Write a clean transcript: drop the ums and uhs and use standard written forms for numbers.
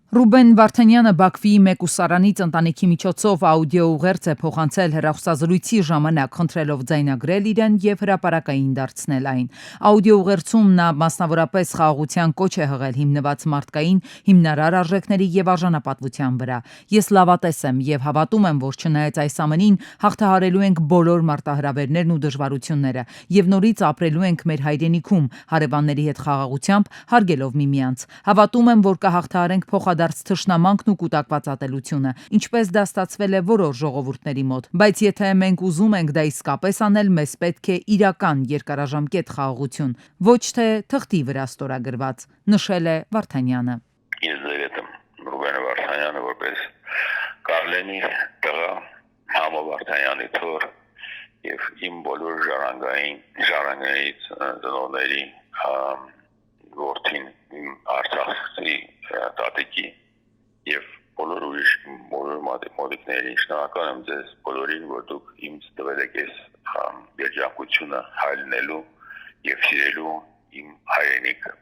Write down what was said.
Ռուբեն Վարդանյանը Բաքվի մեկուսարանից ընտանիքի միջոցով աուդիո ուղերձ է փոխանցել հեռախոսազրույցի ժամանակ, խնդրելով ձայնագրել իրեն եւ հրապարակային դարձնել այն։ Աուդիո ուղերձում նա մասնավորապես խաղաղության կոչ է հղել հիմնված մարդկային հիմնարար արժեքների եւ արժանապատվության վրա։ Ես լավատես եմ եւ հավատում եմ, որ չնայած այս ամենին հաղթահարելու ենք բոլոր մարտահրավերներն ու դժվարությունները եւ նորից ապրելու ենք մեր հայրենիքում հարևանների հետ խաղաղությամբ, հարգելով միմյանց։ Հավատում եմ, որ կհաղթահարենք փոխադարձ թշնամանքն ու կուտակված ատելությունը, ինչպես դա ստացվել է որոշ ժողովուրդների մոտ, բայց եթե մենք ուզում ենք դա իսկապես անել, մեզ պետք է իրական երկարաժամկետ խաղաղություն, ոչ թե թղթի վրա ստորագրված, նշել է Վարդանյանը։ Ես ձեր հետ եմ Ռուբեն Վարդանյանը որպես Կարլենի տղա, Համո Վարդանյանի թոռ եւ իմ բոլոր ժառանգայից ծնողների որդին, իմ Արցախի տատիկի եւ բոլոր մոտիկներին շնորհակալ եմ ձեզ բոլորին, որ դուք ինձ տվել եք այս երջանկությունը հայտնելու եւ սիրելու իմ հայրենիքը։